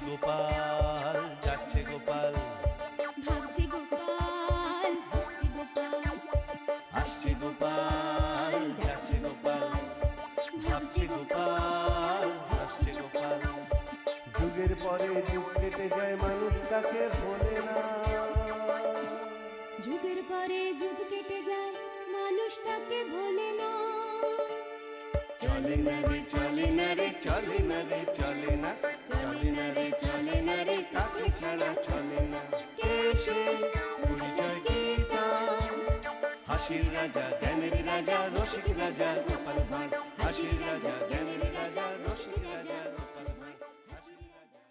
গোপাল, যাচ্ছে গোপাল, ভাবছে গোপাল, হাসছে গোপাল, আসছে গোপাল, যাচ্ছে গোপাল, ভাবছে গোপাল, হাসছে গোপাল। যুগের পরে যুগ কেটে যায়, মানুষ তাকে ভোলে না। যুগের পরে যুগ কেটে যায়, মানুষ তাকে ভোলে না। চলে না রে, চলে না রে, চলে না রে, চলে না, চলে না রে, চলে না রে, কাকে ছাড়া চলে না। কে সে পরিচয় কি তার? হাসির রাজা, জ্ঞানের রাজা, রসিক রাজা গোপাল ভাঁড়। হাসির রাজা, জ্ঞানের রাজা, রসিক রাজা গোপাল ভাঁড়। হাসির রাজা।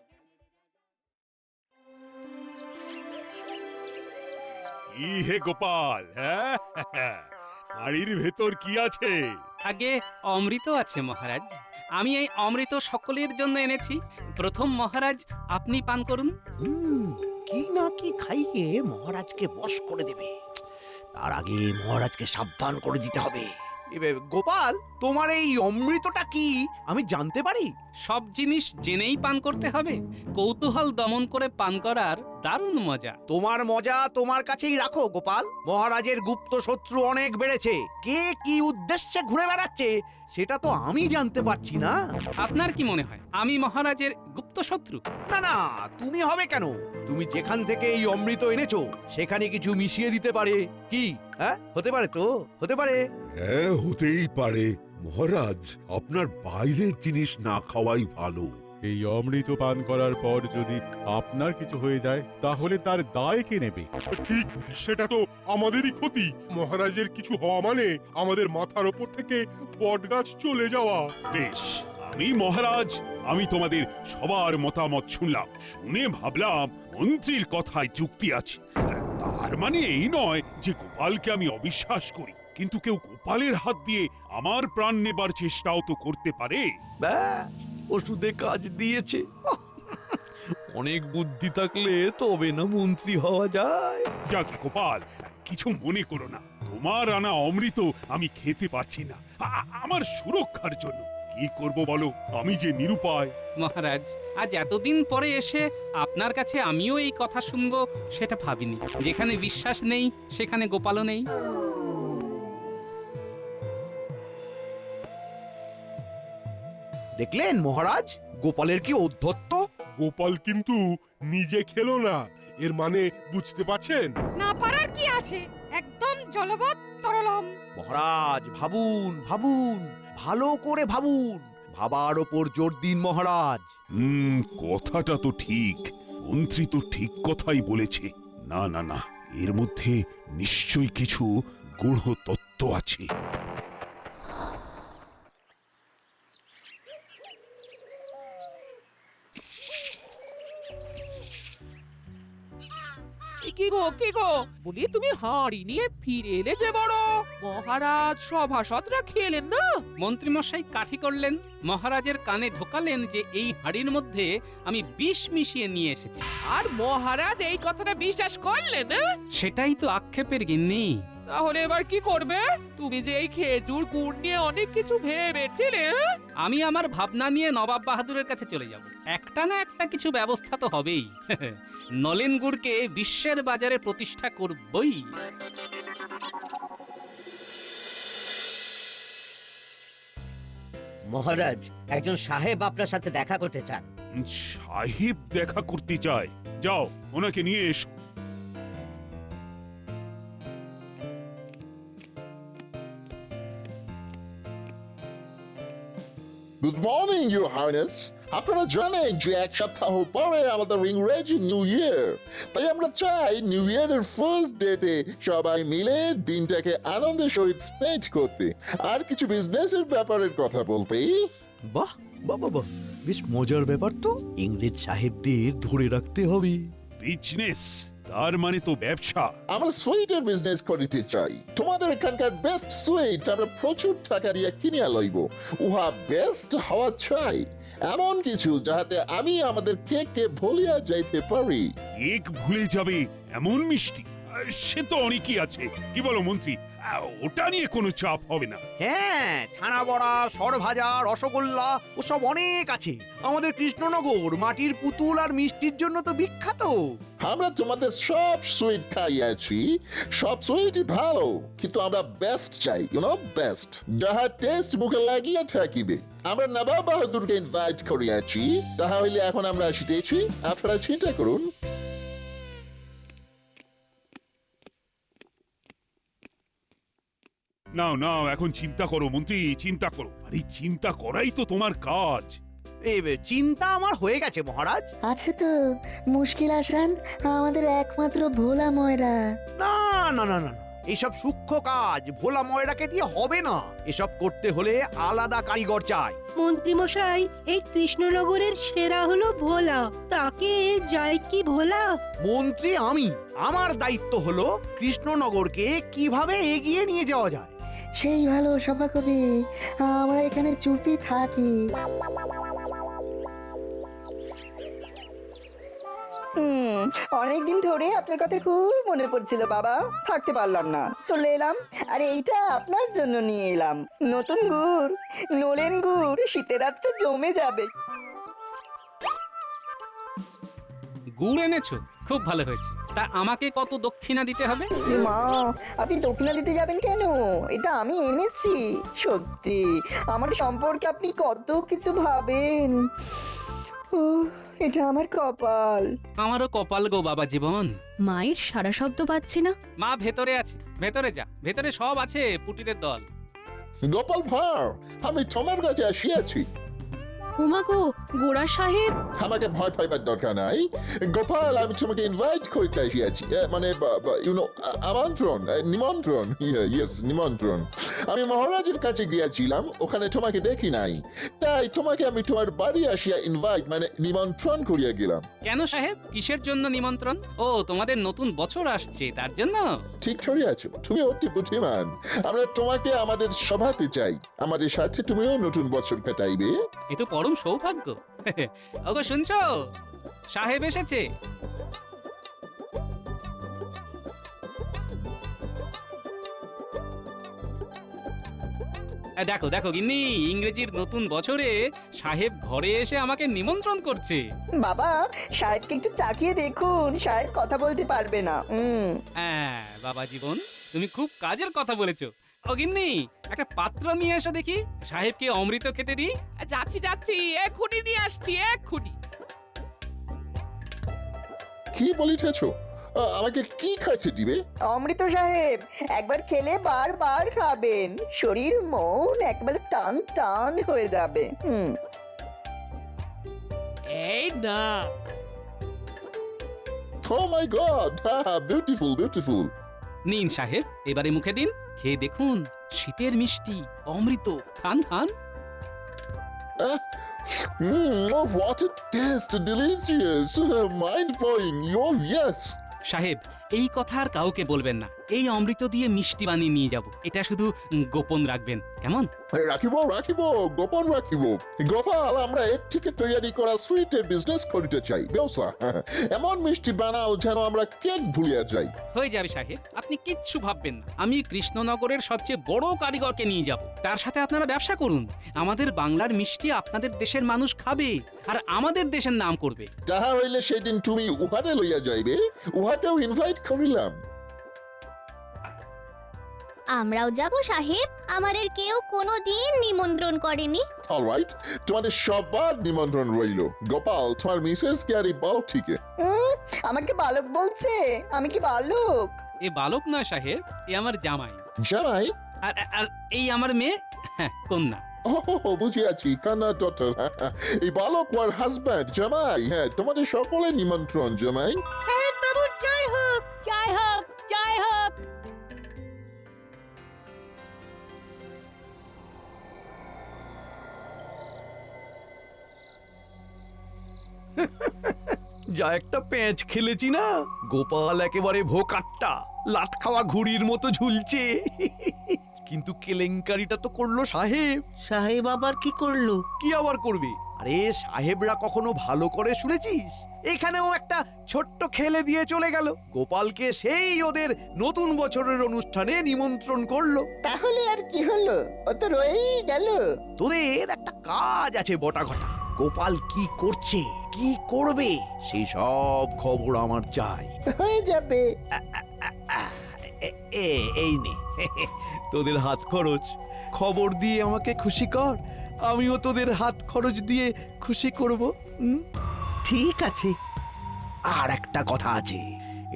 কি হে গোপাল, হ্যাঁ? হাড়ির ভেতর কি আছে? আগে অমৃত আছে মহারাজ। আমি এই অমৃত সকলের জন্য এনেছি। প্রথম মহারাজ আপনি পান করুন। কি না কি খাইয়ে মহারাজকে বশ করে দেবে, তার আগে মহারাজকে সাবধান করে দিতে হবে। গোপাল, তোমার এই অমৃতটা কি আমি জানতে পারি? সব জিনিস জেনেই পান করতে হবে। কৌতূহল দমন করে পান করার দারুণ মজা। তোমার মজা তোমার কাছেই রাখো গোপাল। মহারাজের গুপ্ত শত্রু অনেক বেড়েছে। কে কি উদ্দেশ্যে ঘুরে বেড়াচ্ছে সেটা তো আমি জানতে পারছি না। আপনার কি মনে হয় আমি মহারাজের গুপ্ত শত্রু? না না, তুমি হবে কেন? তুমি যেখান থেকে এই অমৃত এনেছো সেখানে কিছু মিশিয়ে দিতে পারে। কি হ্যাঁ, হতে পারে তো, হতে পারে। হ্যাঁ, হতেই পারে মহারাজ। আপনার বাইরের জিনিস না খাওয়াই ভালো। এই অমৃত পান করার পর যদি আপনার কিছু হয়ে যায় তাহলে তার দায় কে নেবে? ঠিক, সেটা তো আমাদেরই ক্ষতি। মহারাজের কিছু হওয়া মানে আমাদের মাথার ওপর থেকে বটগাছ চলে যাওয়া। বেশ, আমি মহারাজ, আমি তোমাদের সবার মতামত শুনলাম। শুনে ভাবলাম মন্ত্রীর কথায় যুক্তি আছে। তার মানে এই নয় যে গোপালকে আমি অবিশ্বাস করি, কিন্তু কেউ গোপালের হাত দিয়ে আমার প্রাণ নেবার চেষ্টাও তো করতে পারে। ব্যাস, ওষুধে কাজ দিয়েছে। অনেক বুদ্ধি থাকলে তবে না মন্ত্রী হওয়া যায়। যাক গোপাল, কিছু মনে করো না। তোমার আনা অমৃত আমি খেতে পারছি না, আমার সুরক্ষার জন্য। কি করব বলো, আমি যে নিরুপায়। মহারাজ, আজ এতদিন পরে এসে আপনার কাছে আমিও এই কথা শুনবো সেটা ভাবিনি। যেখানে বিশ্বাস নেই সেখানে গোপালও নেই। দেখলেন মহারাজ, গোপালের কি ঔদ্ধত্য। গোপাল কিন্তু নিজে খেলো না, এর মানে বুঝতে পারছেন? না পারার কি আছে, একদম জলবৎ তরলম। মহারাজ ভাবুন ভাবুন, ভালো করে ভাবুন। ভাবার ওপর জোর দিন মহারাজ। কথাটা তো ঠিক। মন্ত্রী তো ঠিক কথাই বলেছে। না না না, এর মধ্যে নিশ্চয়ই কিছু গূঢ় তত্ত্ব আছে। কি গো বলি, তুমি হাঁড়ি নিয়ে ফিরে এলে যে বড়। মহারাজ সভাসদরা খেলেন না? মন্ত্রী মশাই কাঠি করলেন, মহারাজের কানে ঢোকালেন যে এই হাড়ির মধ্যে আমি বিষ মিশিয়ে নিয়ে এসেছি। আর মহারাজ এই কথাটা বিশ্বাস করলেন না? সেটাই তো আক্ষেপের গিন্নি। তাহলে এবার কি করবে? তুমি যে এই খেজুর গুড় নিয়ে অনেক কিছু ভেবেছিলে। আমি আমার ভাবনা নিয়ে নবাব বাহাদুরের কাছে চলে যাব। একটা না একটা কিছু ব্যবস্থা তো হবেই। নলেন গুড়কে বিশ্বের বাজারে প্রতিষ্ঠা করবই। মহারাজ, একজন সাহেব আপনার সাথে দেখা করতে চান। সাহেব দেখা করতে চায়? যাও, ওনাকে নিয়ে এসো। Good morning your highness. আপনারা জানেন যে এক সপ্তাহ পরে আমাদের ইংরেজি নিউ ইয়ার, তাই আমরা চাই নিউ ইয়ারের ফার্স্ট ডেতে সবাই মিলে দিনটাকে আনন্দের সহিত স্পেন্ড করতে আর কিছু বিজনেসের ব্যাপারের কথা বলতে। বাহ বাহ বাহ, বেশ মজার ব্যাপার তো। ইংরেজ সাহেবদের ধরে রাখতে হবে। বিজনেস তার মানে তো ব্যবসা। আমরা সুইটের বিজনেস করতে চাই। তোমাদের এখানকার বেস্ট সুইট আমরা প্রচুর টাকা দিয়ে কিনে লইব। উহা বেস্ট হওয়া চাই, এমন কিছু যাহাতে আমি আমাদের কেককে ভুলিয়া যাইতে পারি। কেক ভুলে যাবে এমন মিষ্টি? সে তো অনেকই আছে। কি বলো মন্ত্রী, ওটা নিয়ে কোনো চাপ হবে না। হ্যাঁ, ছানা বড়া, সরভাজা, রসগোল্লা ওসব অনেক আছে। আমাদের কৃষ্ণনগর মাটির পুতুল আর মিষ্টির জন্য তো বিখ্যাত। আমরা তোমাদের সব সুইট খাইয়াছি, সব সুইটই ভালো, কিন্তু আমরা বেস্ট চাই, বেস্ট, যাহা টেস্ট মুখে লাগিয়া থাকিবে। আমরা নবাব বাহাদুরকে ইনভাইট করিয়াছি, তাহা হইলে এখন আমরা আসিতেছি, আপনারা চিন্তা করুন। নাও নাও, এখন চিন্তা করো মন্ত্রী, চিন্তা করো। আরে চিন্তা করাই তো তোমার কাজ। এই চিন্তা আমার হয়ে গেছে মহারাজ। আছে তো মুশকিল আসান, আমাদের একমাত্র ভোলা ময়রা। না না না না, এইসব সূক্ষ্ম কাজ ভোলা ময়রাকে দিয়ে হবে না। এসব করতে হলে আলাদা কারিগর চাই। মন্ত্রী মশাই, এই কৃষ্ণনগরের সেরা হলো ভোলা, তাকে যায় কি ভোলা? মন্ত্রী আমি, আমার দায়িত্ব হলো কৃষ্ণনগরকে কিভাবে এগিয়ে নিয়ে যাওয়া যায়। সেই ভালো সভাকবি, আমরা এখানে চুপি থাকি। অনেকদিন ধরে আপনার কথা খুব মনে পড়ছিল বাবা, থাকতে পারলাম না, চলে এলাম। আর এইটা আপনার জন্য নিয়ে এলাম, নতুন গুড়, নলেন গুড়, শীতের রাতটা জমে যাবে। গুড় এনেছো, খুব ভালো হয়েছে। তা আমাকে কত দক্ষিণা দিতে হবে? এ মা, আপনি দক্ষিণা দিতে যাবেন কেন? এটা আমি এনেছি। সত্যি আমার সম্পর্কে আপনি কত কিছু ভাবেন। ও, এটা আমার কপাল। আমারও কপাল গো বাবা জীবন। মায়ের সারা শব্দ পাচ্ছি না। মা ভেতরে আছে, ভেতরে যা, ভেতরে সব আছে পুটিদের দল। গোপাল ভাঁড়, আমি তোমার কাছে আসিয়াছি। উমাগো, গোড়া সাহেব। আমাকে ভয় পাইবার দরকার নাই গোপাল, আমি তোমাকে ইনভাইট করতে আসিয়াছি, মানে আমন্ত্রণ, নিমন্ত্রণ, ইয়েস নিমন্ত্রণ। আমি মহারাজের কাছে গিয়েছিলাম, ওখানে তোমাকে দেখি নাই, তাই তোমাকে আমি তোমার বাড়ি আসিয়া ইনভাইট মানে নিমন্ত্রণ করিয়া গেলাম। কেন সাহেব, কিসের জন্য নিমন্ত্রণ? ও, তোমাদের নতুন বছর আসছে তার জন্য? ঠিক ধরিয়াছ, তুমি অতি বুদ্ধিমান। আমরা তোমাকে আমাদের সভাতে চাই, আমাদের সাথে তুমিও নতুন বছর কাটাইবে। এ তো পরম সৌভাগ্য। ওগো শুনছো, সাহেব এসেছে। দেখো দেখো গিন্নি, ইংরেজির নতুন বছরে সাহেব ঘরে এসে আমাকে নিমন্ত্রণ করছে। বাবা, সাহেবকে একটু চাকিয়ে দেখুন, সাহেব কথা বলতে পারবে না। হ্যাঁ বাবা জীবন, তুমি খুব কাজের কথা বলেছো। ও গিন্নি, একটা পাত্র নিয়ে এসো দেখি, সাহেবকে অমৃত খেতে দিই। যাচ্ছি যাচ্ছি, এক্ষুনি নিয়ে আসছি, এক্ষুনি। কি বলিতেছ? আমাকে কি খাইতে দিবে? অমৃত সাহেব, একবার খেলে বারবার খাবেন, শরীর মন একবারে টান টান হয়ে যাবে। এই না। Oh my God! Beautiful beautiful. নিন সাহেব, এবারে মুখে দিন, খেয়ে দেখুন, শীতের মিষ্টি অমৃত, খান খান। What a taste! Delicious! Mind-blowing! Oh yes! সাহেব, এই কথা আর কাউকে বলবেন না। এই অমৃত দিয়ে মিষ্টি বানিয়ে নিয়ে যাব, এটা শুধু গোপন রাখবেন, কেমন? রাখিব রাখিব, গোপন রাখিব। গোপাল, আমরা এর থেকে তৈরি করা সুইটের বিজনেস করিতে চাই, ব্যবসা। এমন মিষ্টি বানাও যেন আমরা কেক ভুলিয়া যাই। হয়ে যাবে সাহেব, আপনি কিচ্ছু ভাববেন না। আমি কৃষ্ণনগরের সবচেয়ে বড় কারিগরকে নিয়ে যাব, তার সাথে আপনারা ব্যবসা করুন। আমাদের বাংলার মিষ্টি আপনাদের দেশের মানুষ খাবে, আর আমাদের দেশের নাম করবে। যাহা হইলে সেদিন তুমি উহারে লইয়া যাইবে, উহাকেও ইনভাইট করিলাম। আমরাও যাব সাহেব, আমাদের কেউ কোনোদিন নিমন্ত্রণ করেনি। অলরাইট, তোমাদের সবার নিমন্ত্রণ রইল। গোপাল, তোমার মিসেস কে আর এই বালকটিকে। আমাকে বালক বলছে? আমি কি বালক? এ বালক নয় সাহেব, এ আমার জামাই। জামাই? আর আর এই আমার মেয়ে, হ্যাঁ, কন্যা। ও, বুঝিয়াছি, কান্না ডটার। এই বালক ওর হাজব্যান্ড, জামাই। হ্যাঁ, তোমাদের সকলের নিমন্ত্রণ, জামাই। সাহেব বাবুর জয় হোক, জয় হোক, জয় হোক। যা একটা প্যাঁচ খেলেছি না, গোপাল একেবারে ভোকাট্টা, লাট খাওয়া ঘুড়ির মতো ঝুলছে। কিন্তু কেলেঙ্কারিটা তো করলো সাহেব। সাহেব আবার কি করলো? কি আবার করবে? আরে সাহেবরা কখনো ভালো করে শুনেছিস? এখানেও একটা ছোট্ট খেলে দিয়ে চলে গেল। গোপালকে সেই ওদের নতুন বছরের অনুষ্ঠানে নিমন্ত্রণ করলো। তাহলে আর কি হলো, ও তো রয়েই গেল। তোদের একটা কাজ আছে বটা ঘটা। গোপাল কি করছে, কি করবে, সেই সব খবর আমার চাই। হয়ে যাবে। এই নে তোদের হাত খরচ। খবর দিয়ে আমাকে খুশি কর, আমিও তোদের হাত খরচ দিয়ে খুশি করব। ঠিক আছে। আর একটা কথা আছে,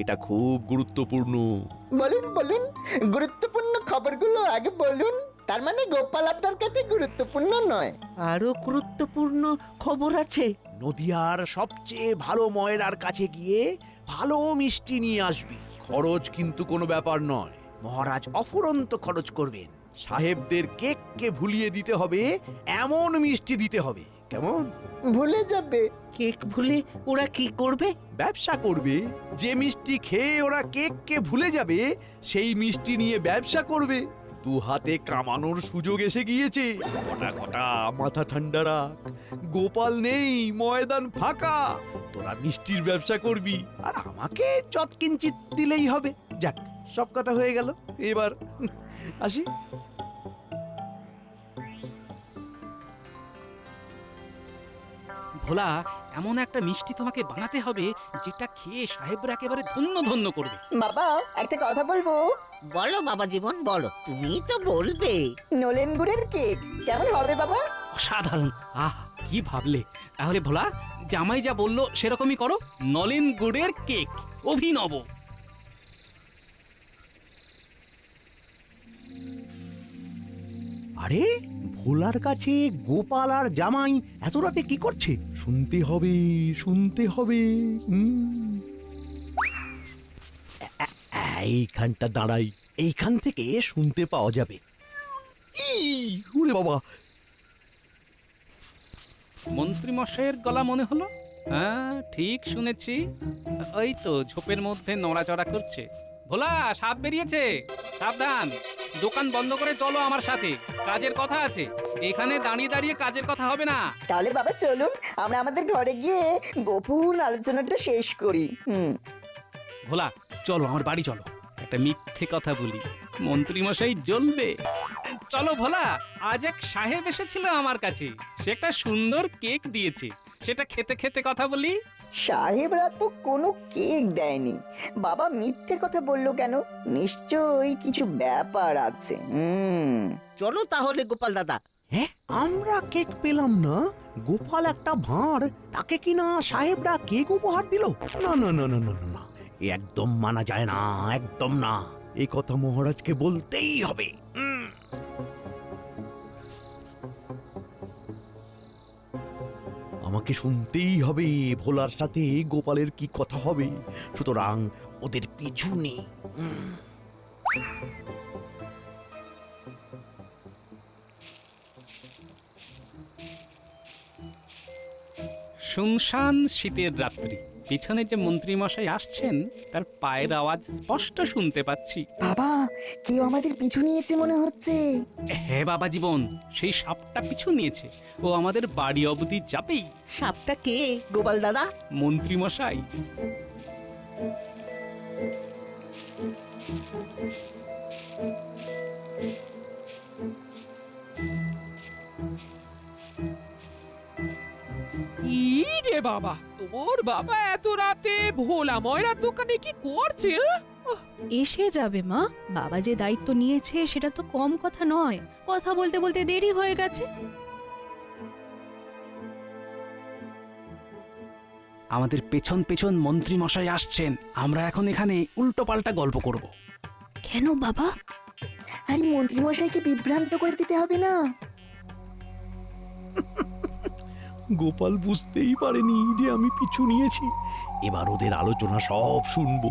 এটা খুব গুরুত্বপূর্ণ। বলুন বলুন, গুরুত্বপূর্ণ খবরগুলো আগে বলুন। তার মানে গোপাল আপনার কাছে গুরুত্বপূর্ণ নয়? আরো গুরুত্বপূর্ণ খবর আছে। নদিয়ার সবচেয়ে ভালো ময়রার কাছে গিয়ে ভালো মিষ্টি নিয়ে আসবি। খরচ কিন্তু কোনো ব্যাপার নয়, মহারাজ অফুরন্ত খরচ করবেন। সাহেবদের কেককে ভুলিয়ে দিতে হবে এমন মিষ্টি দিতে হবে, কেমন? ভুলে যাবে? কেক ভুলে ওরা কি করবে? ব্যবসা করবে। যে মিষ্টি খেয়ে ওরা কেককে ভুলে যাবে, সেই মিষ্টি নিয়ে ব্যবসা করবে। দু হাতে কামানোর সুযোগ এসে গিয়েছে। কটা কটা মাথা ঠান্ডা রাখ, গোপাল নেই, ময়দান ফাঁকা। তোরা মিষ্টির ব্যবসা করবি আর আমাকে যৎকিঞ্চিত দিলেই হবে। যাক, সব কথা হয়ে গেল। এবার আসি। ভোলা, এমন একটা মিষ্টি তোমাকে বানাতে হবে যেটা খেয়ে সাহেবরা একেবারে ধন্য ধন্য করবে। বাবা, একটা কথা বলবো? বলো বাবা জীবন, বলো, তুমি তো বলবে। নলেন গুড়ের কেক কেমন হবে বাবা? অসাধারণ। আহ, কি ভাবলে? তাহলে ভোলা, জামাই যা বললো সেরকমই করো। নলেন গুড়ের কেক, অভিনব। আরে ভোলার কাছে গোপাল আর জামাই এত রাতে কি করছে? শুনতে হবে, শুনতে হবে। এইখানটা দাঁড়াই, এইখান থেকে শুনতে পাওয়া যাবে। ওরে বাবা, মন্ত্রী মশাইয়ের গলা মনে হলো। হ্যাঁ, ঠিক শুনেছি। ওই তো ঝোপের মধ্যে নড়াচড়া করছে। ভোলা, সাপ বেরিয়েছে, সাবধান। দোকান বন্ধ করে চলো আমার সাথে, কাজের কথা আছে। এখানে দাঁড়িয়ে দাঁড়িয়ে কাজের কথা হবে না। তাহলে বাবা চলুন, আমরা আমাদের ঘরে গিয়ে গোপন আলোচনাটা শেষ করি। ভোলা, চলো আমার বাড়ি চলো, একটা মিথ্যে কথা বলি, মন্ত্রী মশাই জ্বলবে। চলো ভোলা, আজ এক সাহেব এসেছিল আমার কাছে, সে একটা সুন্দর কেক দিয়েছে, সেটা খেতে খেতে কথা বলি। সাহেবরা তো কোনো কেক দেয়নি। বাবা মিথ্যে কথা বললো কেন? নিশ্চয়ই কিছু ব্যাপার আছে। চলো তাহলে গোপাল দাদা। হ্যাঁ, আমরা কেক পেলাম না, গোপাল একটা ভাঁড়, তাকে কিনা সাহেবরা কেক উপহার দিল? না না না না না না না, এ একদম মানা যায় না, একদম না। এই কথা মহারাজকে বলতেই হবে। আমাকে শুনতেই হবে ভোলার সাথে গোপালের কি কথা হবে। সুতরাং ওদের পিছু নেই। শুনশান শীতের রাত্রি, পিছনে যে মন্ত্রী মশাই আসছেন তার পায়ের আওয়াজ স্পষ্ট শুনতে পাচ্ছি। বাবা, কেউ আমাদের পিছু নিয়েছে মনে হচ্ছে। হ্যাঁ বাবা জীবন, সেই সাপটা পিছু নিয়েছে, ও আমাদের বাড়ি অবধি যাবেই। সাপটা কে গোপাল দাদা? মন্ত্রী মশাই। রে বাবা, তোর বাবা এত রাতে ভোলা ময়রার দোকানে কি করছে? এসে যাবে মা, বাবা যে দায়িত্ব নিয়েছে সেটা তো কম কথা নয়। কথা বলতে বলতে দেরি হয়ে গেছে। আমাদের পেছন পেছন মন্ত্রী মশাই আসছেন, আমরা এখন এখানে উল্টো পাল্টা গল্প করব। কেন বাবা? আরে মন্ত্রী মশাইকে বিভ্রান্ত করে দিতে হবে না। গোপাল বুঝতেই পারেনি যে আমি পিছু নিয়েছি। এবার ওদের আলোচনা সব শুনবো।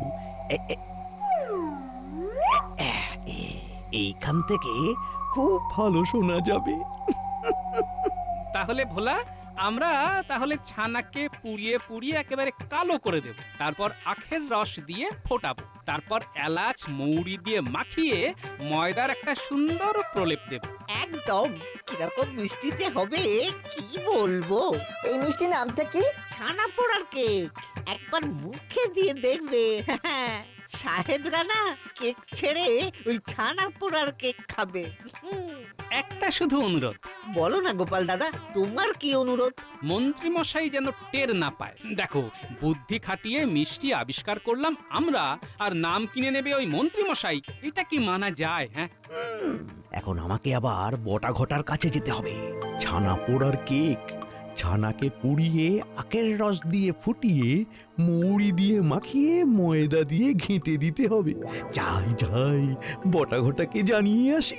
এইখান থেকে খুব ভালো শোনা যাবে। তাহলে ভোলা, আমরা তাহলে ছানাকে পুড়িয়ে পুড়িয়ে একেবারে কালো করে দেব, তারপর আখের রস দিয়ে ফোটাবো, তারপর এলাচ মৌরি দিয়ে মাখিয়ে ময়দার একটা সুন্দর প্রলেপ দেব। একদম কিরকম মিষ্টি যে হবে কি বলবো। এই মিষ্টি নামটা কি? ছানা পোড়ার কেক একবার মুখে দিয়ে দেখবে। সাহেবরা না কেক ছেড়ে ওই ছানা পোড়ার কেক খাবে। একটা শুধু অনুরোধ, বলো না গোপাল দাদা, তোমার কি অনুরোধ? মন্ত্রী মশাই যেন টের না পায়। দেখো, বুদ্ধি খাটিয়ে মিষ্টি আবিষ্কার করলাম আমরা, আর নাম কিনে নেবে ওই মন্ত্রী মশাই। এটা কি মানা যায়? হ্যাঁ, এখন আমাকে আবার বটা ঘটার কাছে যেতে হবে। ছানা পোড়ার কেক, ছানাকে পুড়িয়ে আখের রস দিয়ে ফুটিয়ে মৌরি দিয়ে মাখিয়ে ময়দা দিয়ে ঘেঁটে দিতে হবে। যাই যাই বটা ঘটাকে জানিয়ে আসি।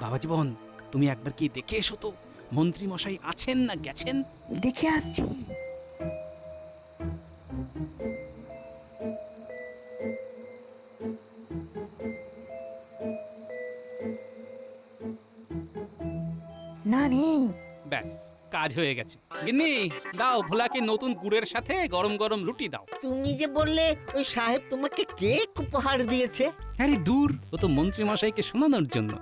বাবা জীবন, তুমি একবার কি দেখে এসো তো, মন্ত্রী মশাই আছেন না গেছেন? দেখে আসছি। না নেই। ব্যাস, কাজ হয়ে গেছে। গিন্নি, দাও ভোলাকে নতুন গুড়ের সাথে গরম গরম রুটি দাও। তুমি যে বললে ওই সাহেব তোমাকে কেক উপহার দিয়েছে। আরে দূর, ও তো মন্ত্রী মশাইকে শোনানোর জন্য।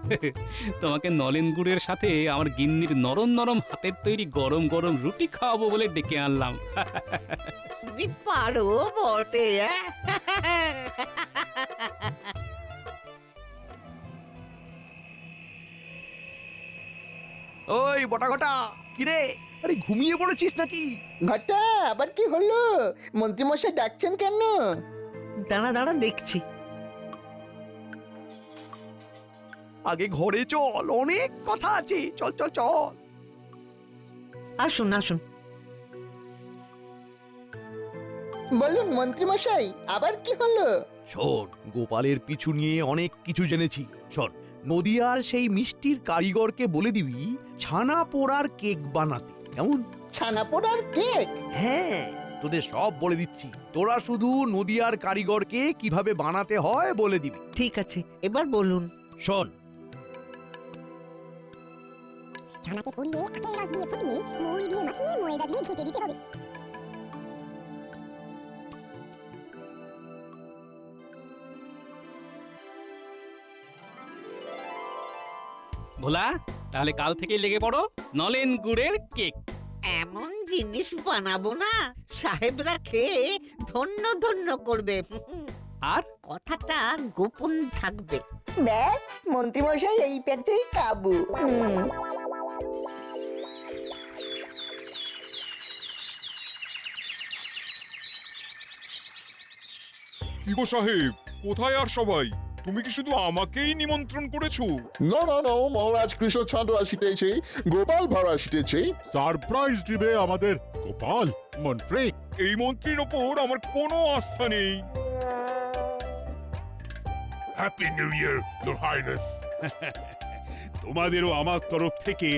তোমাকে নলেন গুড়ের সাথে আমার গিন্নির নরম নরম হাতের তৈরি গরম গরম রুটি খাওয়াবো বলে ডেকে আনলাম। তুমি পারো বটে। ওই বটা ঘটা, কিরে আরে ঘুমিয়ে পড়েছিস নাকি? ঘটা, আবার কি হলো? মন্ত্রীমশাই ডাকছেন কেন? দাঁড়া দাঁড়া দেখছি। আগে ঘরে চল, অনেক কথা আছে। চল চল চল। আসুন আসুন। বলুন মন্ত্রীমশাই, আবার কি হলো? শোন, গোপালের পিছু নিয়ে অনেক কিছু জেনেছি। শোন, নদিয়ার সেই মিষ্টির কারিগরকে বলে দিবি ছানা পোড়ার কেক বানাতে। কেমন? ছানা পোড়ার কেক? হ্যাঁ, তোদের সব বলে দিচ্ছি। তোরা শুধু নদিয়ার কারিগরকে কিভাবে বানাতে হয় বলে দিবি। ঠিক আছে, এবার বলুন। শোন, ছানাকে পুড়িয়ে আখের রস দিয়ে ফুটিয়ে মৌরি দিয়ে মাখিয়ে ময়দা দিয়ে ঘেঁটে দিতে হবে। ভোলা, তাহলে কাল থেকে লেগে পড়ো নলেন গুড়ের কেক। এমন জিনিস বানাবো না সাহেবরা খেয়ে ধন্য ধন্য করবে। আর কথাটা গোপন থাকবে। ব্যাস, মন্ত্রীমশাই এই পেঁচেই কাবু। কি গো সাহেব, কোথায় আর সবাই? তুমি কি শুধু আমাকেই নিমন্ত্রণ করেছো? No, no, no, মহারাজ কৃষ্ণচন্দ্র আসিতেছে, গোপাল ভাঁড় আসিতেছে। সারপ্রাইজ দিবে আমাদের গোপাল মন্ত্রী। এই মন্ত্রীর ওপর আমার কোনো আস্থা নেই। Happy new year, your highness. তোমাদেরও আমার তরফ থেকে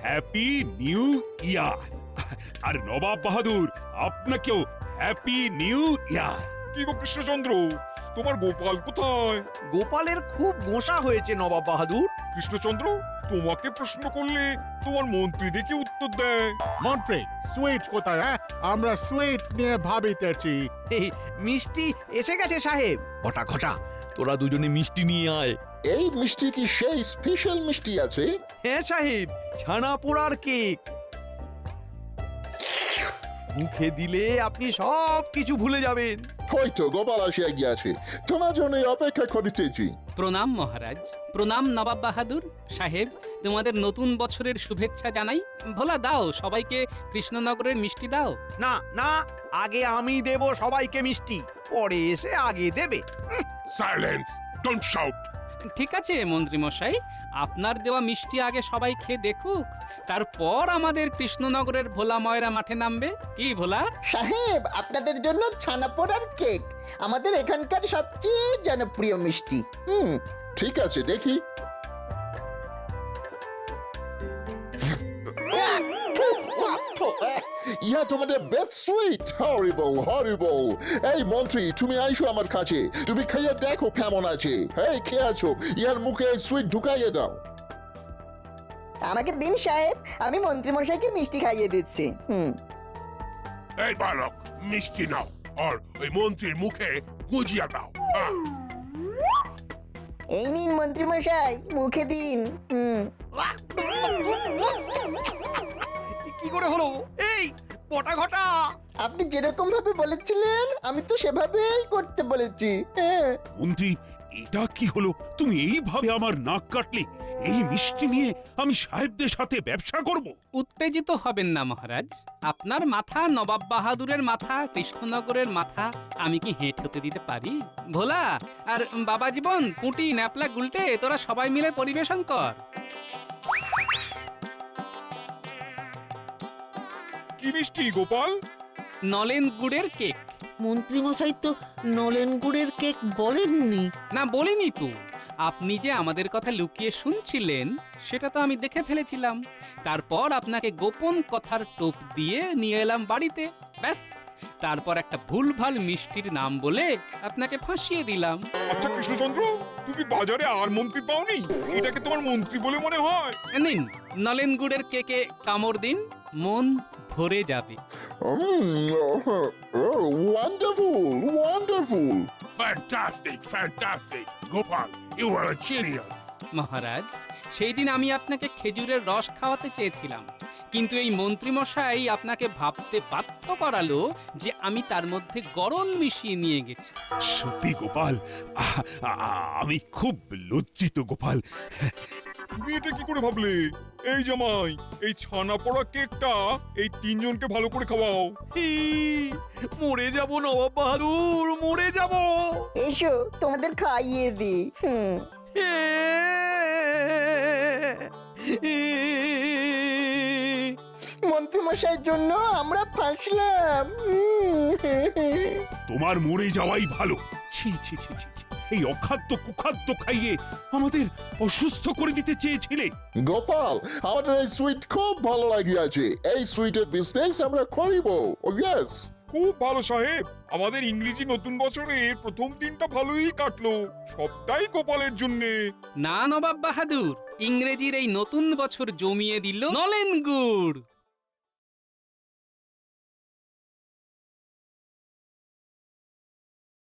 হ্যাপি নিউ ইয়ার। আর নবাব বাহাদুর, আপনাকেও হ্যাপি নিউ ইয়ার। কি গো কৃষ্ণচন্দ্র, তোমার গোপাল কোথায়? গোপালের খুব গোসা হয়েছে নবাব বাহাদুর। কৃষ্ণচন্দ্র, তোমাকে প্রশ্ন করলে তোমার মন্ত্রী দেখে উত্তর দেয়। মন্ত্রী, সুইট কোথায়? হ্যাঁ, আমরা সুইট নিয়ে ভাবিতেছি। এই মিষ্টি এসে গেছে সাহেব। ঘটা ঘটা, তোরা দুজনে মিষ্টি নিয়ে আয়। এই মিষ্টি কি সেই স্পেশাল মিষ্টি আছে? হ্যাঁ সাহেব, ছানা পোড়ার কেক। মুখে দিলে আপনি সব কিছু ভুলে যাবেন। হয়তো গোপাল আসিয়া গিয়াছে, তোমার জন্য অপেক্ষা করিতেছি। প্রণাম মহারাজ, প্রণাম নবাব বাহাদুর সাহেব। তোমাদের নতুন বছরের শুভেচ্ছা জানাই। ভোলা, দাও সবাইকে কৃষ্ণনগরের মিষ্টি দাও। না না, আগে আমি দেব সবাইকে মিষ্টি, পরে এসে আগে দেবে। Silence, don't shout. ঠিক আছে মন্ত্রী মশাই, আপনার দেওয়া মিষ্টি আগে সবাই খেয়ে দেখুক, তারপর আমাদের কৃষ্ণনগরের ভোলা ময়রা মাঠে নামবে। কি ভোলা সাহেব, আপনাদের জন্য ছানা পোড়ার কেক আমাদের এখানকার সবচেয়ে জনপ্রিয় মিষ্টি। ঠিক আছে, দেখি। ইহা তোমাদের বেস্ট সুইট। হরিবল হরিবল। এই মন্ত্রী, তুমি আইসো আমার কাছে, তুমি খাইয়া দেখো কেমন আছে। এই খেয়ে আছো, ইহার মুখে সুইট ঢুকাইয়ে দাও। আমাকে দিন সাহেব, আমি মন্ত্রীমশাইকে মিষ্টি খাইয়ে দিচ্ছি। এই বালক, মিষ্টি নাও আর ওই মন্ত্রীর মুখে গুজিয়া দাও। এই নিন মন্ত্রীমশাই, মুখে দিন। কি করে হলো এই পটা ঘটা? আপনি যেরকম ভাবে বলেছিলেন আমি তো সেভাবেই করতে বলেছি। হ্যাঁ। মন্ত্রী, এটা কি হলো? তুমি এইভাবে আমার নাক কাটলে? এই মিষ্টি নিয়ে আমি সাহেবদের সাথে ব্যবসা করব? উত্তেজিত হবেন না মহারাজ। আপনার মাথা নবাব বাহাদুরের মাথা, কৃষ্ণনগরের মাথা আমি কি হেঁট হতে দিতে পারি? ভোলা আর বাবা জীবন, পুঁটি, ন্যাপলা, গুলটে, তোরা সবাই মিলে পরিবেশন কর। কি মিষ্টি গোপাল? নলেন গুড়ের কেক। মন্ত্রীমশাই তো নলেন গুড়ের কেক বলেননি। না, বলিনি তো। আপনি যে আমাদের কথা লুকিয়ে শুনছিলেন সেটা তো আমি দেখে ফেলেছিলাম। তারপর আপনাকে গোপন কথার টোপ দিয়ে নিয়ে এলাম বাড়িতে। ব্যাস, তারপর একটা ভুলভাল মিষ্টির নাম বলে আপনাকে ফাঁসিয়ে দিলাম। আচ্ছা কৃষ্ণচন্দ্র, তুমি বাজারে আর মন্ত্রী পাওনি? এটাকে তোমার মন্ত্রী বলে মনে হয়? নিন, নলেন গুড়ের কেকে কামড় দিন, মন ভরে যাবে। Wonderful wonderful. Fantastic fantastic Gopal, you are a genius. Maharaj, সেই দিন আমি আপনাকে খেজুরের রস খাওয়াতে চেয়েছিলাম, কিন্তু এই মন্ত্রীমশাই আপনাকে ভাবতে বাধ্য করালো যে আমি তার মধ্যে গরল মিশিয়ে নিয়ে গেছি। সত্যি গোপাল, আমি খুব লজ্জিত গোপাল। তুমি এটা কি করে ভাবলে? এই জামাই, এই ছানা পোড়া কেকটা এই তিনজনকে ভালো করে খাওয়াও। মরে যাব নবাব বাহাদুর, মরে যাব। এসো তোমাদের খাইয়ে দিই। মন্ত্রীমশাইয়ের জন্য আমরা ফাঁসলাম। তোমার মরে যাওয়াই ভালো। ছি ছি ছি ছি ছি। এই অখাদ্য কুখাদ্য খাইয়ে আমাদের অসুস্থ করে দিতে চেয়েছিলে। গোপাল, আমাদের এই সুইট খুব ভালো লাগিয়াছে। এই সুইটের বিজনেস আমরা করিব। ও ইয়েস। খুব ভালো সাহেব, আমাদের ইংরেজি নতুন বছরের প্রথম দিনটা ভালোই কাটলো, সবটাই গোপালের জন্যে। না নবাব বাহাদুর, ইংরেজির এই নতুন বছর জমিয়ে দিল নলেন গুড়।